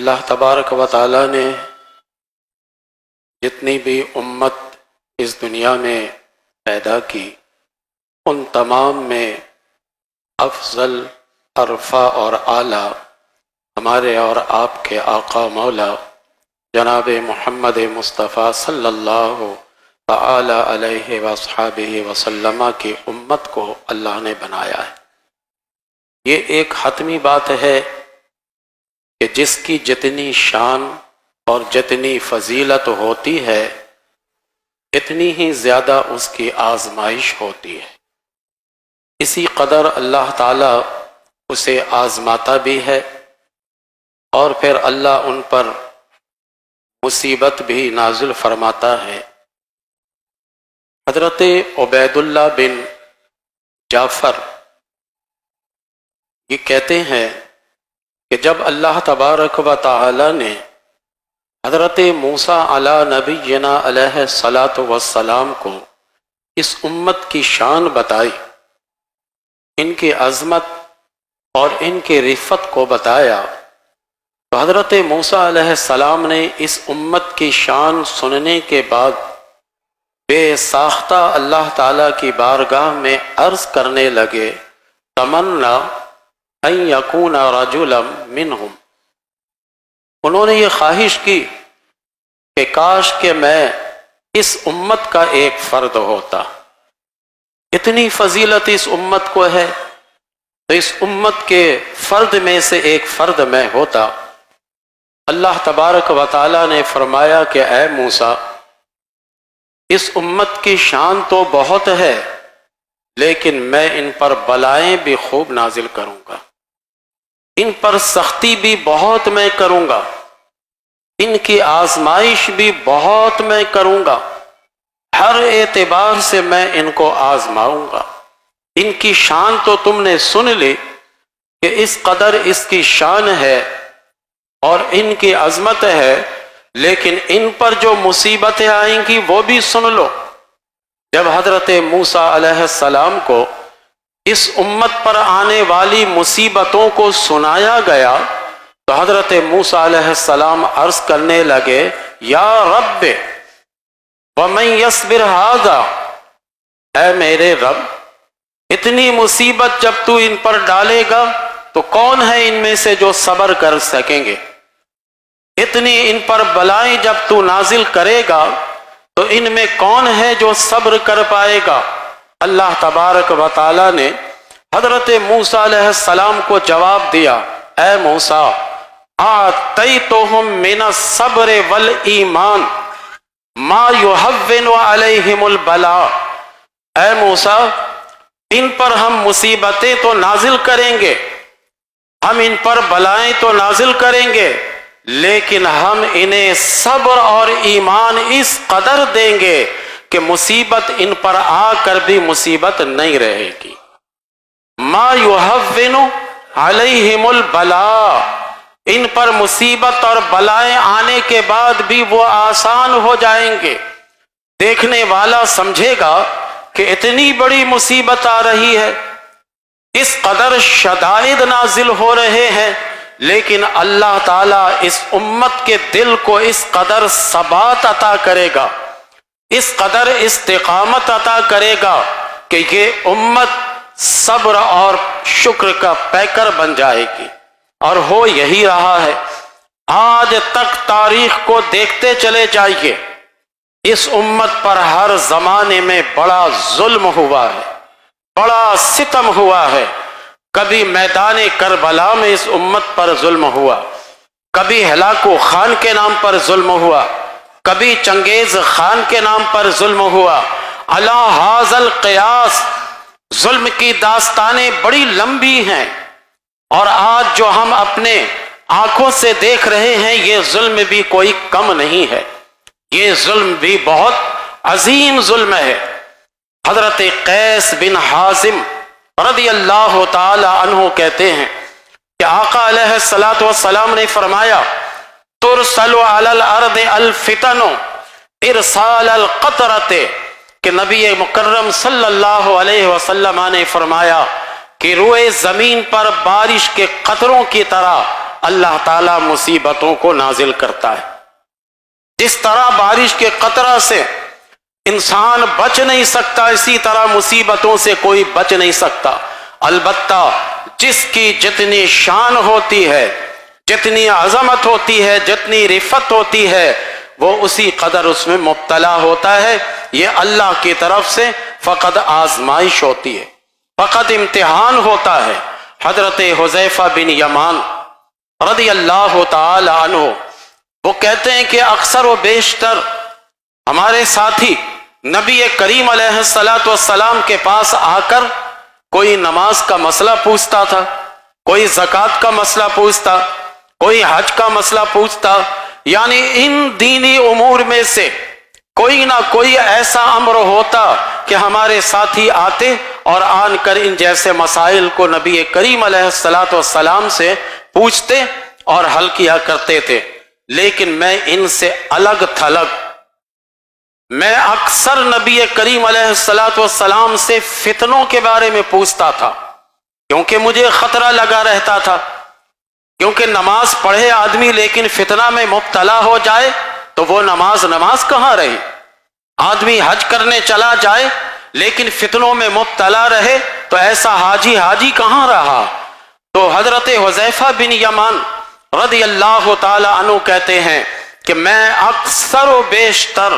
اللہ تبارک و تعالیٰ نے جتنی بھی امت اس دنیا میں پیدا کی، ان تمام میں افضل، ارفع اور اعلیٰ ہمارے اور آپ کے آقا مولا جناب محمد مصطفیٰ صلی اللہ تعالی علیہ وصحبہ وسلم کی امت کو اللہ نے بنایا ہے۔ یہ ایک حتمی بات ہے کہ جس کی جتنی شان اور جتنی فضیلت ہوتی ہے اتنی ہی زیادہ اس کی آزمائش ہوتی ہے۔ اسی قدر اللہ تعالیٰ اسے آزماتا بھی ہے اور پھر اللہ ان پر مصیبت بھی نازل فرماتا ہے۔ حضرت عبید اللہ بن جعفر یہ کہتے ہیں کہ جب اللہ تبارک و تعالی نے حضرت موسیٰ علی نبینا علیہ الصلاۃ والسلام کو اس امت کی شان بتائی، ان کی عظمت اور ان کی رفت کو بتایا، تو حضرت موسیٰ علیہ السلام نے اس امت کی شان سننے کے بعد بے ساختہ اللہ تعالیٰ کی بارگاہ میں عرض کرنے لگے، تمنا ان یکون رجلا منہم، انہوں نے یہ خواہش کی کہ کاش کہ میں اس امت کا ایک فرد ہوتا، اتنی فضیلت اس امت کو ہے تو اس امت کے فرد میں سے ایک فرد میں ہوتا۔ اللہ تبارک و تعالیٰ نے فرمایا کہ اے موسیٰ، اس امت کی شان تو بہت ہے لیکن میں ان پر بلائیں بھی خوب نازل کروں گا، ان پر سختی بھی بہت میں کروں گا، ان کی آزمائش بھی بہت میں کروں گا، ہر اعتبار سے میں ان کو آزماؤں گا۔ ان کی شان تو تم نے سن لی کہ اس قدر اس کی شان ہے اور ان کی عظمت ہے، لیکن ان پر جو مصیبتیں آئیں گی وہ بھی سن لو۔ جب حضرت موسیٰ علیہ السلام کو اس امت پر آنے والی مصیبتوں کو سنایا گیا تو حضرت موسیٰ علیہ السلام عرض کرنے لگے، یا رب ومن یصبر ھذا، اے میرے رب اتنی مصیبت جب تو ان پر ڈالے گا تو کون ہے ان میں سے جو صبر کر سکیں گے؟ اتنی ان پر بلائیں جب تو نازل کرے گا تو ان میں کون ہے جو صبر کر پائے گا؟ اللہ تبارک و تعالی نے حضرت موسیٰ علیہ السلام کو جواب دیا، اے موسیٰ آتیتہم من الصبر والایمان ما یہون علیہم البلاء، اے موسیٰ ان پر ہم مصیبتیں تو نازل کریں گے، ہم ان پر بلائیں تو نازل کریں گے، لیکن ہم انہیں صبر اور ایمان اس قدر دیں گے کہ مصیبت ان پر آ کر بھی مصیبت نہیں رہے گی۔ ما یہون علیہم البلاء، ان پر مصیبت اور بلائیں آنے کے بعد بھی وہ آسان ہو جائیں گے۔ دیکھنے والا سمجھے گا کہ اتنی بڑی مصیبت آ رہی ہے، اس قدر شدائد نازل ہو رہے ہیں، لیکن اللہ تعالیٰ اس امت کے دل کو اس قدر ثبات عطا کرے گا، اس قدر استقامت عطا کرے گا کہ یہ امت صبر اور شکر کا پیکر بن جائے گی، اور ہو یہی رہا ہے۔ آج تک تاریخ کو دیکھتے چلے جائیے، اس امت پر ہر زمانے میں بڑا ظلم ہوا ہے، بڑا ستم ہوا ہے۔ کبھی میدان کربلا میں اس امت پر ظلم ہوا، کبھی ہلاکو خان کے نام پر ظلم ہوا، کبھی چنگیز خان کے نام پر ظلم ہوا۔ علی ھذا القیاس ظلم کی داستانیں بڑی لمبی ہیں، اور آج جو ہم اپنے آنکھوں سے دیکھ رہے ہیں یہ ظلم بھی کوئی کم نہیں ہے، یہ ظلم بھی بہت عظیم ظلم ہے۔ حضرت قیس بن حازم رضی اللہ تعالی عنہ کہتے ہیں کہ آقا علیہ الصلاۃ والسلام نے فرمایا، ترسل علی الارض الفتن ارسال القطرۃ، کہ نبی مکرم صلی اللہ علیہ وسلم نے فرمایا کہ روئے زمین پر بارش کے قطروں کی طرح اللہ تعالیٰ مصیبتوں کو نازل کرتا ہے۔ جس طرح بارش کے قطرہ سے انسان بچ نہیں سکتا، اسی طرح مصیبتوں سے کوئی بچ نہیں سکتا۔ البتہ جس کی جتنی شان ہوتی ہے، جتنی عظمت ہوتی ہے، جتنی رفت ہوتی ہے، وہ اسی قدر اس میں مبتلا ہوتا ہے۔ یہ اللہ کی طرف سے فقط آزمائش ہوتی ہے، فقط امتحان ہوتا ہے۔ حضرت حذیفہ بن یمان رضی اللہ تعالی عنہ وہ کہتے ہیں کہ اکثر و بیشتر ہمارے ساتھی نبی کریم علیہ السلام کے پاس آ کر کوئی نماز کا مسئلہ پوچھتا تھا، کوئی زکوٰۃ کا مسئلہ پوچھتا، کوئی حج کا مسئلہ پوچھتا، یعنی ان دینی امور میں سے کوئی نہ کوئی ایسا امر ہوتا کہ ہمارے ساتھی آتے اور آن کر ان جیسے مسائل کو نبی کریم علیہ السلام سے پوچھتے اور حل کیا کرتے تھے۔ لیکن میں ان سے الگ تھلگ، میں اکثر نبی کریم علیہ السلام سے فتنوں کے بارے میں پوچھتا تھا، کیونکہ مجھے خطرہ لگا رہتا تھا، کیونکہ نماز پڑھے آدمی لیکن فتنہ میں مبتلا ہو جائے تو وہ نماز کہاں رہی؟ آدمی حج کرنے چلا جائے لیکن فتنوں میں مبتلا رہے تو ایسا حاجی کہاں رہا؟ تو حضرت حذیفہ بن یمان رضی اللہ تعالی عنہ کہتے ہیں کہ میں اکثر و بیشتر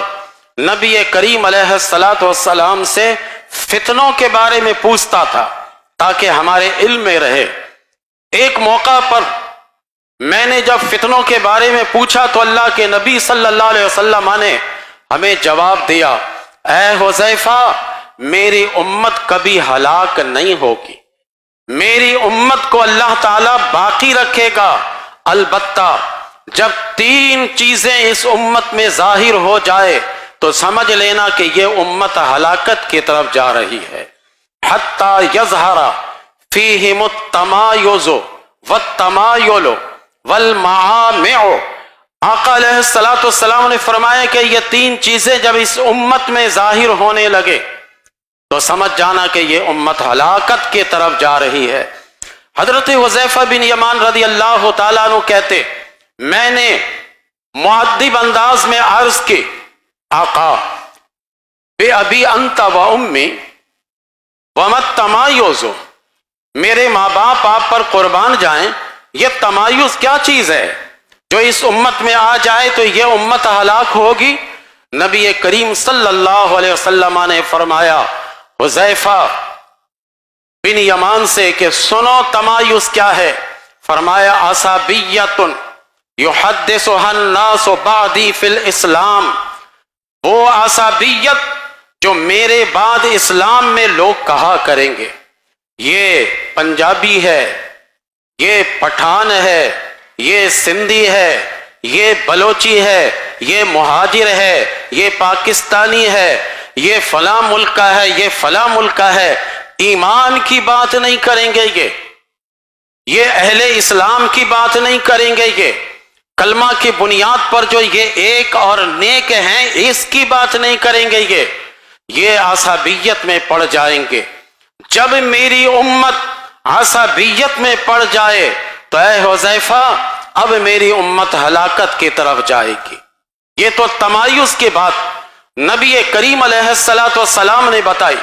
نبی کریم علیہ السلام سے فتنوں کے بارے میں پوچھتا تھا تاکہ ہمارے علم میں رہے۔ ایک موقع پر میں نے جب فتنوں کے بارے میں پوچھا تو اللہ کے نبی صلی اللہ علیہ وسلم نے ہمیں جواب دیا، اے حذیفہ میری امت کبھی ہلاک نہیں ہوگی، میری امت کو اللہ تعالیٰ باقی رکھے گا، البتہ جب 3 چیزیں اس امت میں ظاہر ہو جائے تو سمجھ لینا کہ یہ امت ہلاکت کی طرف جا رہی ہے۔ حتی یظہر فیہم التمایز والتمایل والمعامع، آقا علیہ السلام نے فرمایا کہ یہ 3 چیزیں جب اس امت میں ظاہر ہونے لگے تو سمجھ جانا کہ یہ امت ہلاکت کی طرف جا رہی ہے۔ حضرت حذیفہ بن یمان رضی اللہ تعالیٰ عنہ کہتے میں نے مؤدب انداز میں عرض کی، آقا بے ابی انت و امی ومت تمایز، میرے ماں باپ آپ پر قربان جائیں، یہ تمایز کیا چیز ہے جو اس امت میں آ جائے تو یہ امت ہلاک ہوگی؟ نبی کریم صلی اللہ علیہ وسلم نے فرمایا حذیفہ بن یمان سے کہ سنو تمایز کیا ہے۔ فرمایا عصبیت یحدثها الناس بعدی فی الاسلام، وہ عصبیت جو میرے بعد اسلام میں لوگ کہا کریں گے، یہ پنجابی ہے، یہ پٹھان ہے، یہ سندھی ہے، یہ بلوچی ہے، یہ مہاجر ہے، یہ پاکستانی ہے، یہ فلاں ملک کا ہے، یہ فلاں ملک کا ہے، ایمان کی بات نہیں کریں گے، یہ اہل اسلام کی بات نہیں کریں گے، یہ کلمہ کی بنیاد پر جو یہ ایک اور نیک ہیں اس کی بات نہیں کریں گے، یہ عصبیت میں پڑ جائیں گے۔ جب میری امت عصبیت میں پڑ جائے تو اے حذیفہ اب میری امت ہلاکت کی طرف جائے گی۔ یہ تو تمایز کی بات نبی کریم علیہ السلام نے بتائی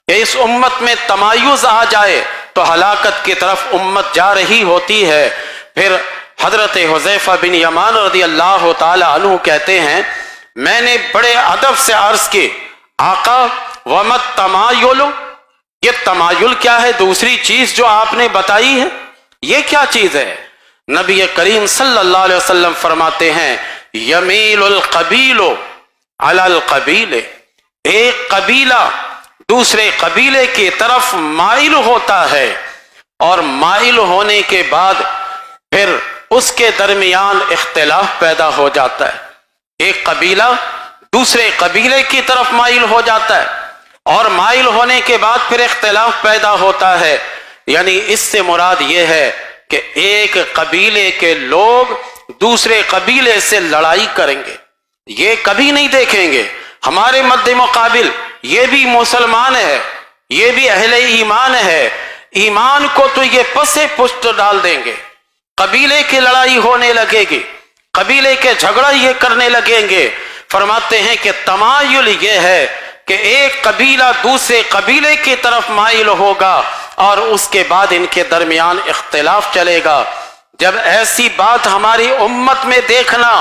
کہ اس امت میں تمایز آ جائے تو ہلاکت کی طرف امت جا رہی ہوتی ہے۔ پھر حضرت حذیفہ بن یمان رضی اللہ تعالی عنہ کہتے ہیں میں نے بڑے ادب سے عرض کی، آقا ومت تمایل، یہ تمایل کیا ہے؟ دوسری چیز جو آپ نے بتائی ہے یہ کیا چیز ہے؟ نبی کریم صلی اللہ علیہ وسلم فرماتے ہیں یمیل القبیل علی القبیل، ایک قبیلہ دوسرے قبیلے کی طرف مائل ہوتا ہے اور مائل ہونے کے بعد پھر اس کے درمیان اختلاف پیدا ہو جاتا ہے۔ ایک قبیلہ دوسرے قبیلے کی طرف مائل ہو جاتا ہے اور مائل ہونے کے بعد پھر اختلاف پیدا ہوتا ہے، یعنی اس سے مراد یہ ہے کہ ایک قبیلے کے لوگ دوسرے قبیلے سے لڑائی کریں گے، یہ کبھی نہیں دیکھیں گے۔ ہمارے مد مقابل یہ بھی مسلمان ہے، یہ بھی اہل ایمان ہے، ایمان کو تو یہ پس پشت ڈال دیں گے، قبیلے کی لڑائی ہونے لگے گی، قبیلے کے جھگڑا یہ کرنے لگیں گے۔ فرماتے ہیں کہ تمایل یہ ہے کہ ایک قبیلہ دوسرے قبیلے کی طرف مائل ہوگا اور اس کے بعد ان کے درمیان اختلاف چلے گا۔ جب ایسی بات ہماری امت میں دیکھنا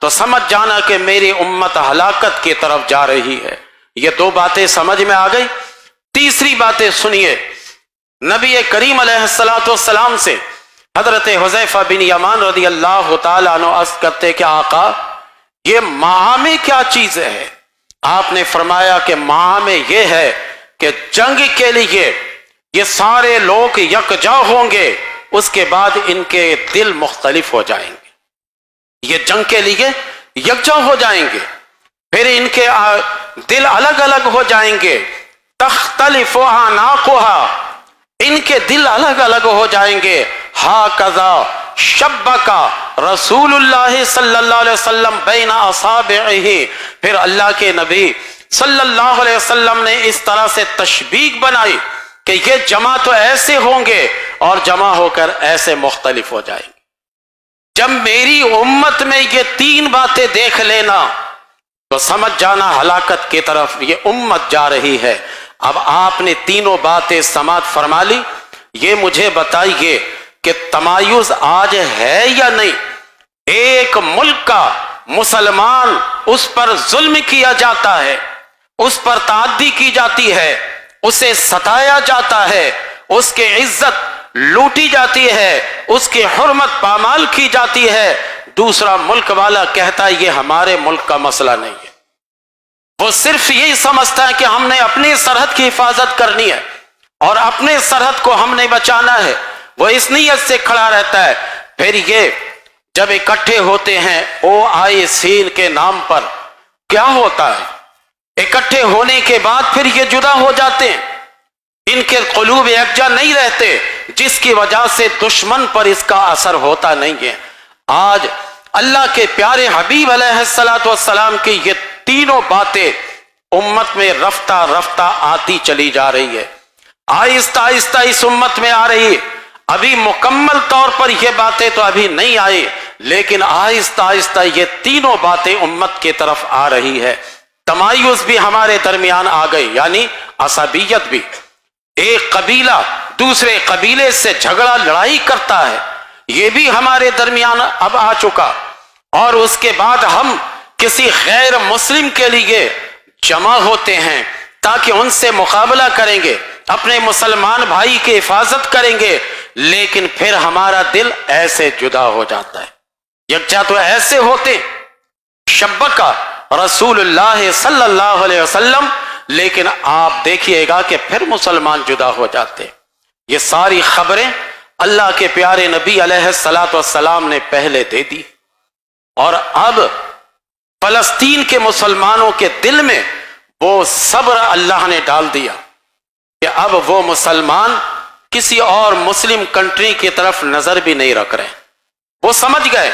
تو سمجھ جانا کہ میری امت ہلاکت کی طرف جا رہی ہے۔ یہ دو باتیں سمجھ میں آ گئی۔ تیسری باتیں سنیے، نبی کریم علیہ السلام سے حضرت حذیفہ بن یمان رضی اللہ تعالیٰ عنہ عرض کرتے کہ آقا یہ معامے کیا چیز ہے؟ آپ نے فرمایا کہ معامے یہ ہے کہ جنگ کے لیے یہ سارے لوگ یکجا ہوں گے، اس کے بعد ان کے دل مختلف ہو جائیں گے۔ یہ جنگ کے لیے یکجا ہو جائیں گے، پھر ان کے دل الگ الگ ہو جائیں گے۔ تختلف اعناقها، ان کے دل الگ الگ ہو جائیں گے۔ ہاکذا شبکا رسول اللہ صلی اللہ علیہ وسلم بین اصابعہ، پھر اللہ کے نبی صلی اللہ علیہ وسلم نے اس طرح سے تشبیہ بنائی کہ یہ جمع تو ایسے ہوں گے اور جمع ہو کر ایسے مختلف ہو جائیں گے۔ جب میری امت میں یہ تین باتیں دیکھ لینا تو سمجھ جانا ہلاکت کی طرف یہ امت جا رہی ہے۔ اب آپ نے تینوں باتیں سماعت فرما لی، یہ مجھے بتائیے کہ تمایز آج ہے یا نہیں؟ ایک ملک کا مسلمان، اس پر ظلم کیا جاتا ہے، اس پر تعدی کی جاتی ہے، اسے ستایا جاتا ہے، اس کی عزت لوٹی جاتی ہے، اس کی حرمت پامال کی جاتی ہے۔ دوسرا ملک والا کہتا ہے یہ ہمارے ملک کا مسئلہ نہیں ہے، وہ صرف یہی سمجھتا ہے کہ ہم نے اپنی سرحد کی حفاظت کرنی ہے اور اپنے سرحد کو ہم نے بچانا ہے، وہ اس نیت سے کھڑا رہتا ہے۔ پھر یہ جب اکٹھے ہوتے ہیں OIC کے نام پر، کیا ہوتا ہے؟ اکٹھے ہونے کے بعد پھر یہ جدا ہو جاتے ہیں، ان کے قلوب یکجا نہیں رہتے، جس کی وجہ سے دشمن پر اس کا اثر ہوتا نہیں ہے۔ آج اللہ کے پیارے حبیب علیہ السلام کی یہ تینوں باتیں امت میں رفتہ رفتہ آتی چلی جا رہی ہے، آہستہ آہستہ اس امت میں آ رہی ہے۔ ابھی مکمل طور پر یہ باتیں تو ابھی نہیں آئی، لیکن آہستہ آہستہ یہ تینوں باتیں امت کی طرف آ رہی ہے۔ تمایز بھی ہمارے درمیان آ گئی، یعنی عصبیت بھی، ایک قبیلہ دوسرے قبیلے سے جھگڑا لڑائی کرتا ہے، یہ بھی ہمارے درمیان اب آ چکا۔ اور اس کے بعد ہم کسی غیر مسلم کے لیے جمع ہوتے ہیں تاکہ ان سے مقابلہ کریں گے، اپنے مسلمان بھائی کی حفاظت کریں گے، لیکن پھر ہمارا دل ایسے جدا ہو جاتا ہے۔ یکجا تو ایسے ہوتے شبکا رسول اللہ صلی اللہ علیہ وسلم، لیکن آپ دیکھیے گا کہ پھر مسلمان جدا ہو جاتے۔ یہ ساری خبریں اللہ کے پیارے نبی علیہ السلام نے پہلے دے دی، اور اب فلسطین کے مسلمانوں کے دل میں وہ صبر اللہ نے ڈال دیا کہ اب وہ مسلمان کسی اور مسلم کنٹری کی طرف نظر بھی نہیں رکھ رہے۔ وہ سمجھ گئے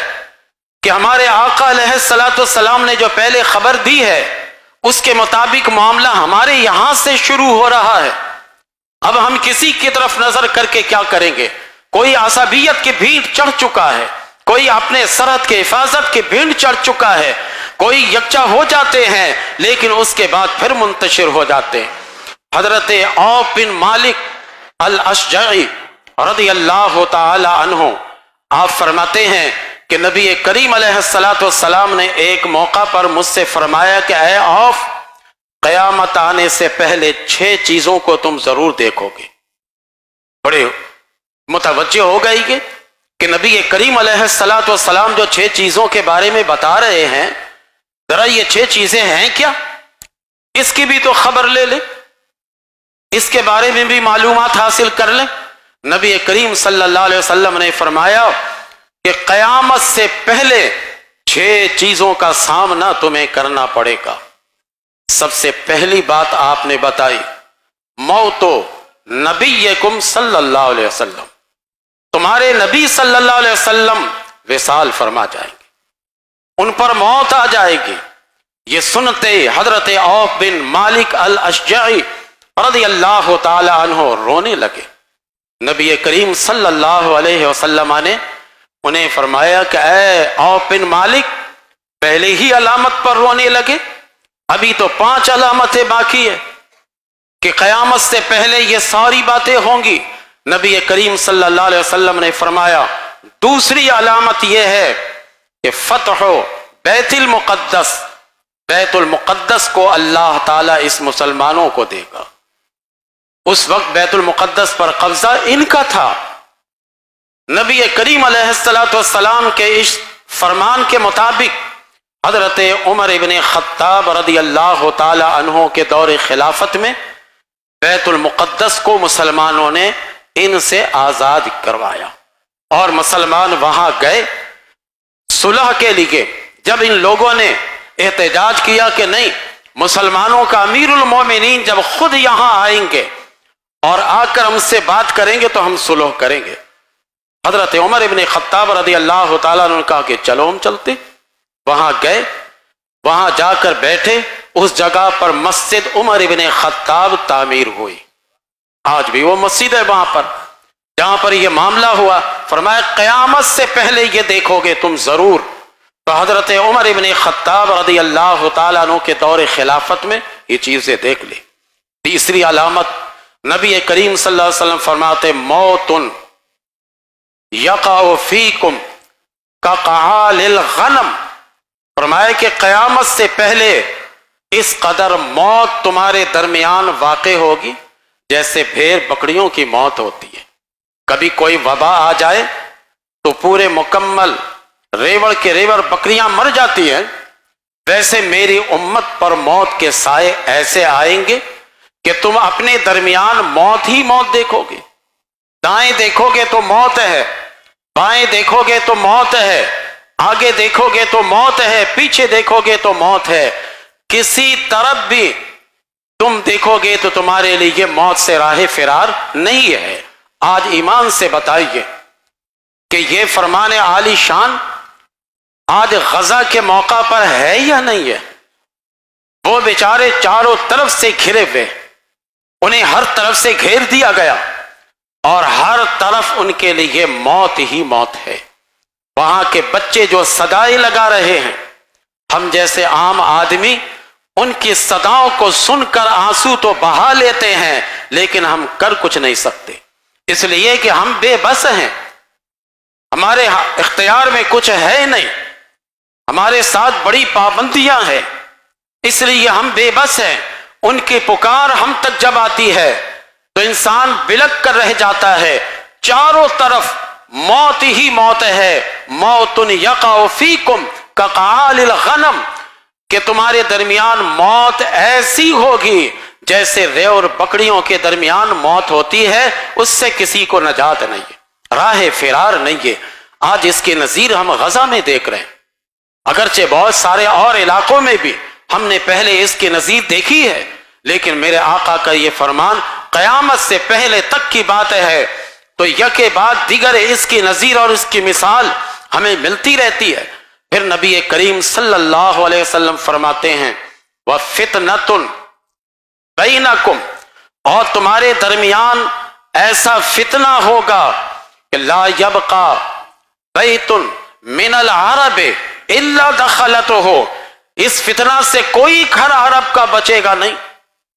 کہ ہمارے آقا علیہ السلام نے جو پہلے خبر دی ہے اس کے مطابق معاملہ ہمارے یہاں سے شروع ہو رہا ہے، اب ہم کسی کی طرف نظر کر کے کیا کریں گے؟ کوئی عصبیت کی بھینٹ چڑھ چکا ہے، کوئی اپنے سرحد کی حفاظت کی بھینٹ چڑھ چکا ہے، کوئی یکجا ہو جاتے ہیں لیکن اس کے بعد پھر منتشر ہو جاتے ہیں۔ حضرت عوف بن مالک الاشجعی رضی اللہ تعالی عنہ آپ فرماتے ہیں کہ نبی کریم علیہ السلام نے ایک موقع پر مجھ سے فرمایا کہ اے عوف، قیامت آنے سے پہلے 6 چیزوں کو تم ضرور دیکھو گے۔ بڑے متوجہ ہو گئی کہ نبی کریم علیہ السلام جو 6 چیزوں کے بارے میں بتا رہے ہیں، ذرا یہ 6 چیزیں ہیں کیا؟ اس کی بھی تو خبر لے لیں، اس کے بارے میں بھی معلومات حاصل کر لیں۔ نبی کریم صلی اللہ علیہ وسلم نے فرمایا کہ قیامت سے پہلے 6 چیزوں کا سامنا تمہیں کرنا پڑے گا۔ سب سے پہلی بات آپ نے بتائی، موت نبیکم صلی اللہ علیہ وسلم، تمہارے نبی صلی اللہ علیہ وسلم وصال فرما جائیں گے، ان پر موت آ جائے گی۔ یہ سنتے حضرت عوف بن مالک الاشجعی رضی اللہ تعالی عنہ رونے لگے۔ نبی کریم صلی اللہ علیہ وسلم نے انہیں فرمایا کہ اے عوف بن مالک، پہلے ہی علامت پر رونے لگے؟ ابھی تو 5 علامتیں باقی ہے کہ قیامت سے پہلے یہ ساری باتیں ہوں گی۔ نبی کریم صلی اللہ علیہ وسلم نے فرمایا دوسری علامت یہ ہے کہ فتح بیت المقدس، بیت المقدس کو اللہ تعالیٰ اس مسلمانوں کو دے گا۔ اس وقت بیت المقدس پر قبضہ ان کا تھا۔ نبی کریم علیہ السلام کے اس فرمان کے مطابق حضرت عمر ابن خطاب رضی اللہ تعالی عنہ کے دور خلافت میں بیت المقدس کو مسلمانوں نے ان سے آزاد کروایا، اور مسلمان وہاں گئے صلح کے لیے۔ جب ان لوگوں نے احتجاج کیا کہ نہیں، مسلمانوں کا امیر المومنین جب خود یہاں آئیں گے اور آ کر ہم سے بات کریں گے تو ہم صلح کریں گے، حضرت عمر ابن خطاب رضی اللہ تعالیٰ عنہ نے کہا کہ چلو ہم چلتے۔ وہاں گئے، وہاں جا کر بیٹھے، اس جگہ پر مسجد عمر ابن خطاب تعمیر ہوئی۔ آج بھی وہ مسجد ہے وہاں پر جہاں پر یہ معاملہ ہوا۔ فرمایا قیامت سے پہلے یہ دیکھو گے تم ضرور۔ تو حضرت عمر ابن خطاب رضی اللہ تعالیٰ عنہ کے دور خلافت میں یہ چیزیں دیکھ لی۔ تیسری علامت نبی کریم صلی اللہ علیہ وسلم فرماتے موت یقع فیکم کقعال الغنم، فرمایا کہ قیامت سے پہلے اس قدر موت تمہارے درمیان واقع ہوگی جیسے بھیڑ بکریوں کی موت ہوتی ہے۔ کبھی کوئی وبا آ جائے تو پورے مکمل ریوڑ کے ریوڑ بکریاں مر جاتی ہیں، ویسے میری امت پر موت کے سائے ایسے آئیں گے کہ تم اپنے درمیان موت ہی موت دیکھو گے۔ دائیں دیکھو گے تو موت ہے، بائیں دیکھو گے تو موت ہے، آگے دیکھو گے تو موت ہے، پیچھے دیکھو گے تو موت ہے۔ کسی طرف بھی تم دیکھو گے تو تمہارے لیے موت سے راہ فرار نہیں ہے۔ آج ایمان سے بتائیے کہ یہ فرمان عالی شان آج غزہ کے موقع پر ہے یا نہیں ہے؟ وہ بیچارے چاروں طرف سے گھرے ہوئے، انہیں ہر طرف سے گھیر دیا گیا اور ہر طرف ان کے لیے موت ہی موت ہے۔ وہاں کے بچے جو صدائیں لگا رہے ہیں، ہم جیسے عام آدمی ان کی صداؤں کو سن کر آنسو تو بہا لیتے ہیں، لیکن ہم کر کچھ نہیں سکتے، اس لیے کہ ہم بے بس ہیں، ہمارے اختیار میں کچھ ہے نہیں، ہمارے ساتھ بڑی پابندیاں ہیں، اس لیے ہم بے بس ہیں۔ ان کی پکار ہم تک جب آتی ہے تو انسان بلک کر رہ جاتا ہے۔ چاروں طرف موت ہی موت ہے۔ موت یقع فیکم کقعال الغنم، کہ تمہارے درمیان موت ایسی ہوگی جیسے ریوڑ بکریوں کے درمیان موت ہوتی ہے، اس سے کسی کو نجات نہیں ہے، راہ فرار نہیں ہے۔ آج اس کے نظیر ہم غزہ میں دیکھ رہے ہیں، اگرچہ بہت سارے اور علاقوں میں بھی ہم نے پہلے اس کی نظیر دیکھی ہے، لیکن میرے آقا کا یہ فرمان قیامت سے پہلے تک کی بات ہے، تو یکے بعد دیگر اس کی نظیر اور اس کی مثال ہمیں ملتی رہتی ہے۔ پھر نبی کریم صلی اللہ علیہ وسلم فرماتے ہیں وَفِتْنَةٌ بَيْنَكُمْ، اور تمہارے درمیان ایسا فتنہ ہوگا کہ لا يَبْقَى بَيْتٌ مِنَ الْعَرَبِ إِلَّا دَخَلَتْهُ، اس فتنہ سے کوئی گھر عرب کا بچے گا نہیں،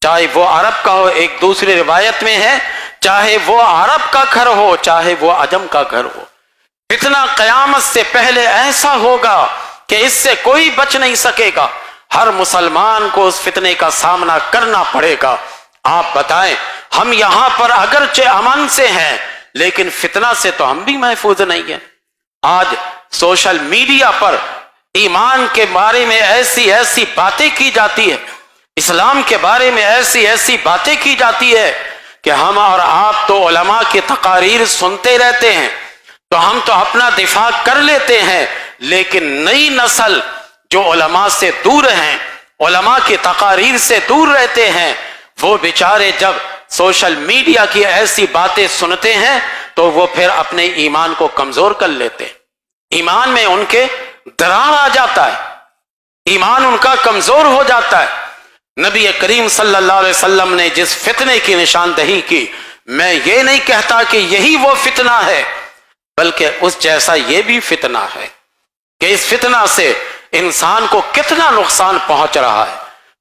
چاہے وہ عرب کا ہو، ایک دوسری روایت میں ہے چاہے وہ عرب کا گھر ہو چاہے وہ عجم کا گھر ہو۔ فتنہ قیامت سے پہلے ایسا ہوگا کہ اس سے کوئی بچ نہیں سکے گا، ہر مسلمان کو اس فتنے کا سامنا کرنا پڑے گا۔ آپ بتائیں، ہم یہاں پر اگرچہ امن سے ہیں لیکن فتنہ سے تو ہم بھی محفوظ نہیں ہیں۔ آج سوشل میڈیا پر ایمان کے بارے میں ایسی ایسی باتیں کی جاتی ہے، اسلام کے بارے میں ایسی ایسی باتیں کی جاتی ہے کہ ہم اور آپ تو علماء کی تقاریر سنتے رہتے ہیں تو ہم تو اپنا دفاع کر لیتے ہیں، لیکن نئی نسل جو علماء سے دور ہیں، علماء کی تقاریر سے دور رہتے ہیں، وہ بیچارے جب سوشل میڈیا کی ایسی باتیں سنتے ہیں تو وہ پھر اپنے ایمان کو کمزور کر لیتے ہیں، ایمان میں ان کے درار آ جاتا ہے، ایمان ان کا کمزور ہو جاتا ہے۔ نبی کریم صلی اللہ علیہ وسلم نے جس فتنے کی نشاندہی کی، میں یہ نہیں کہتا کہ یہی وہ فتنہ ہے، بلکہ اس جیسا یہ بھی فتنہ ہے کہ اس فتنہ سے انسان کو کتنا نقصان پہنچ رہا ہے۔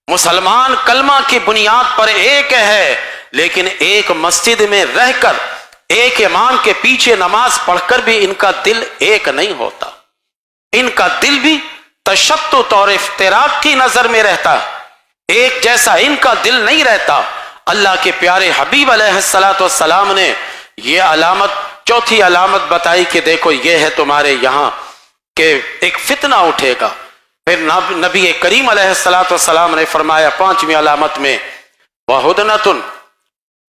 مسلمان کلمہ کی بنیاد پر ایک ہے، لیکن ایک مسجد میں رہ کر ایک امام کے پیچھے نماز پڑھ کر بھی ان کا دل ایک نہیں ہوتا، ان کا دل بھی تشتت اور افتراق کی نظر میں رہتا ہے، ایک جیسا ان کا دل نہیں رہتا۔ اللہ کے پیارے حبیب علیہ السلام نے یہ علامت، چوتھی علامت بتائی کہ دیکھو یہ ہے تمہارے یہاں کہ ایک فتنہ اٹھے گا۔ پھر نبی کریم علیہ السلام نے فرمایا پانچویں علامت میں وَهُدْنَةٌ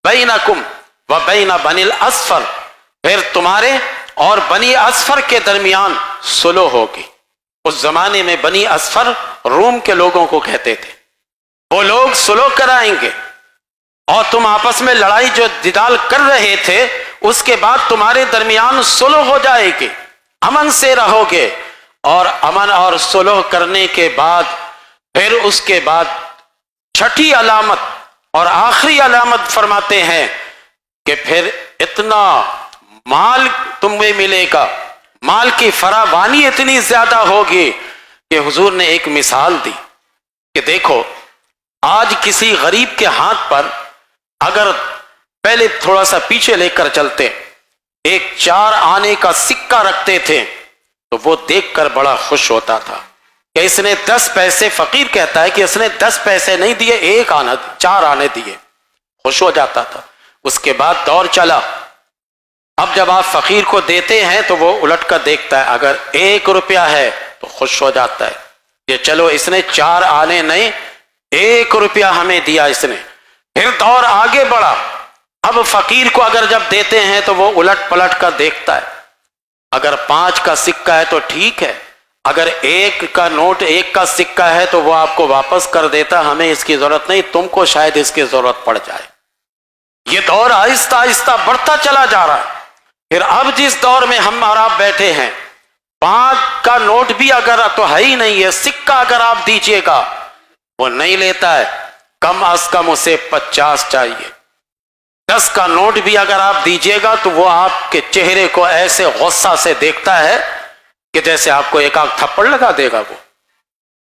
بَيْنَكُمْ وَبَيْنَ بَنِي الْأَصْفَرِ، پھر تمہارے اور بنی اصفر کے درمیان صلح ہوگی۔ اس زمانے میں بنی اصفر روم کے لوگوں کو کہتے تھے، وہ لوگ صلح کرائیں گے اور تم آپس میں لڑائی جو جدال کر رہے تھے اس کے بعد تمہارے درمیان صلح ہو جائے گی، امن سے رہو گے، اور امن اور صلح کرنے کے بعد پھر اس کے بعد چھٹی علامت اور آخری علامت فرماتے ہیں کہ پھر اتنا مال تمہیں ملے گا، مال کی فراوانی اتنی زیادہ ہوگی کہ حضور نے ایک مثال دی کہ دیکھو آج کسی غریب کے ہاتھ پر اگر پہلے تھوڑا سا پیچھے لے کر چلتے ایک 4 آنے کا سکہ رکھتے تھے تو وہ دیکھ کر بڑا خوش ہوتا تھا کہ اس نے 10 پیسے، فقیر کہتا ہے کہ اس نے 10 پیسے نہیں دیے، 1 آنا 4 آنے دیے، خوش ہو جاتا تھا۔ اس کے بعد دور چلا، اب جب آپ فقیر کو دیتے ہیں تو وہ الٹ کر دیکھتا ہے، اگر 1 روپیہ ہے تو خوش ہو جاتا ہے کہ چلو اس نے 4 آنے نہیں 1 روپیہ ہمیں دیا اس نے۔ پھر دور آگے بڑھا، اب فقیر کو اگر جب دیتے ہیں تو وہ الٹ پلٹ کر دیکھتا ہے، اگر 5 کا سکہ ہے تو ٹھیک ہے، اگر 1 کا نوٹ 1 کا سکہ ہے تو وہ آپ کو واپس کر دیتا، ہمیں اس کی ضرورت نہیں، تم کو شاید اس کی ضرورت پڑ جائے۔ یہ دور آہستہ آہستہ بڑھتا چلا جا رہا ہے۔ پھر اب جس دور میں ہم اور آپ بیٹھے ہیں، 5 کا نوٹ بھی اگر تو ہے ہی نہیں ہے، سکہ اگر آپ دیجئے گا وہ نہیں لیتا ہے، کم از کم اسے 50 چاہیے۔ 10 کا نوٹ بھی اگر آپ دیجئے گا تو وہ آپ کے چہرے کو ایسے غصہ سے دیکھتا ہے کہ جیسے آپ کو ایک آنکھ تھپڑ لگا دے گا۔ وہ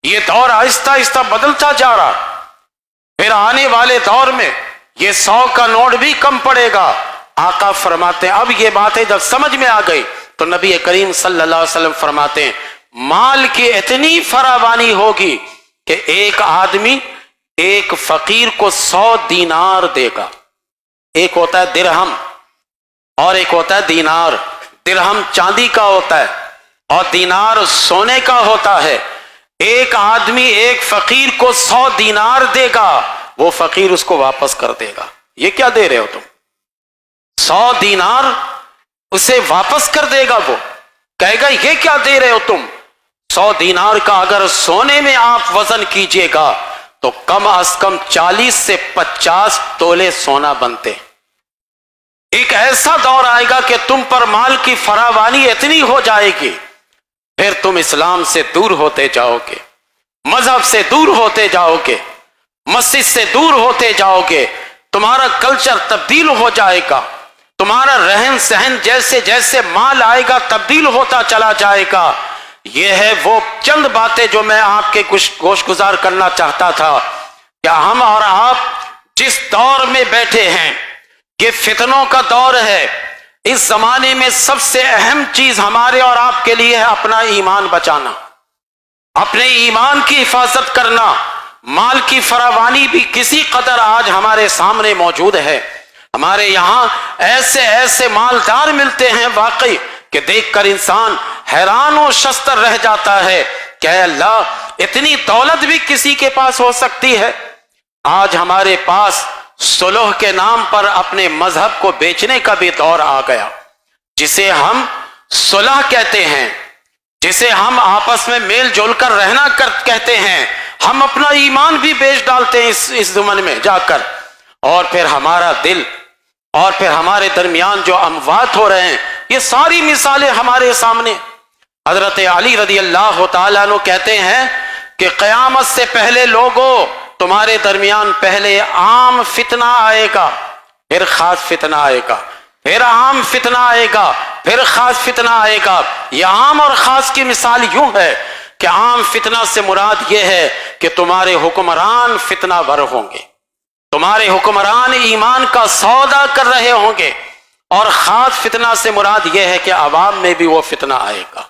یہ دور آہستہ آہستہ بدلتا جا رہا، پھر آنے والے دور میں یہ 100 کا نوٹ بھی کم پڑے گا۔ آقا فرماتے ہیں، اب یہ باتیں جب سمجھ میں آ گئی تو نبی کریم صلی اللہ علیہ وسلم فرماتے ہیں مال کی اتنی فراوانی ہوگی کہ ایک آدمی ایک فقیر کو 100 دینار دے گا۔ ایک ہوتا ہے درہم اور ایک ہوتا ہے دینار، درہم چاندی کا ہوتا ہے اور دینار سونے کا ہوتا ہے۔ ایک آدمی ایک فقیر کو 100 دینار دے گا، وہ فقیر اس کو واپس کر دے گا۔ یہ کیا دے رہے ہو تم؟ 100 دینار اسے واپس کر دے گا، وہ کہے گا یہ کیا دے رہے ہو تم؟ 100 دینار کا اگر سونے میں آپ وزن کیجئے گا تو کم از کم 40 سے 50 تولے سونا بنتے۔ ایک ایسا دور آئے گا کہ تم پر مال کی فراوانی اتنی ہو جائے گی، پھر تم اسلام سے دور ہوتے جاؤ گے، مذہب سے دور ہوتے جاؤ گے، مسجد سے دور ہوتے جاؤ گے، تمہارا کلچر تبدیل ہو جائے گا، تمہارا رہن سہن جیسے جیسے مال آئے گا تبدیل ہوتا چلا جائے گا۔ یہ ہے وہ چند باتیں جو میں آپ کے گوش گزار کرنا چاہتا تھا کہ ہم اور آپ جس دور میں بیٹھے ہیں یہ فتنوں کا دور ہے۔ اس زمانے میں سب سے اہم چیز ہمارے اور آپ کے لیے ہے اپنا ایمان بچانا، اپنے ایمان کی حفاظت کرنا۔ مال کی فراوانی بھی کسی قدر آج ہمارے سامنے موجود ہے، ہمارے یہاں ایسے ایسے مالدار ملتے ہیں واقعی کہ دیکھ کر انسان حیران و شستر رہ جاتا ہے کہ اے اللہ اتنی دولت بھی کسی کے پاس ہو سکتی ہے۔ آج ہمارے پاس صلح کے نام پر اپنے مذہب کو بیچنے کا بھی دور آ گیا، جسے ہم صلح کہتے ہیں، جسے ہم آپس میں میل جول کر رہنا کہتے ہیں، ہم اپنا ایمان بھی بیچ ڈالتے ہیں اس ضمن میں جا کر، اور پھر ہمارا دل اور پھر ہمارے درمیان جو اموات ہو رہے ہیں، یہ ساری مثالیں ہمارے سامنے۔ حضرت علی رضی اللہ تعالیٰ عنہ کہتے ہیں کہ قیامت سے پہلے لوگوں تمہارے درمیان پہلے عام فتنہ آئے گا، پھر خاص فتنہ آئے گا، پھر عام فتنہ آئے گا، پھر خاص فتنہ آئے گا۔ یہ عام اور خاص کی مثال یوں ہے کہ عام فتنہ سے مراد یہ ہے کہ تمہارے حکمران فتنہ ور ہوں گے، تمہارے حکمران ایمان کا سودا کر رہے ہوں گے، اور خاص فتنہ سے مراد یہ ہے کہ عوام میں بھی وہ فتنہ آئے گا۔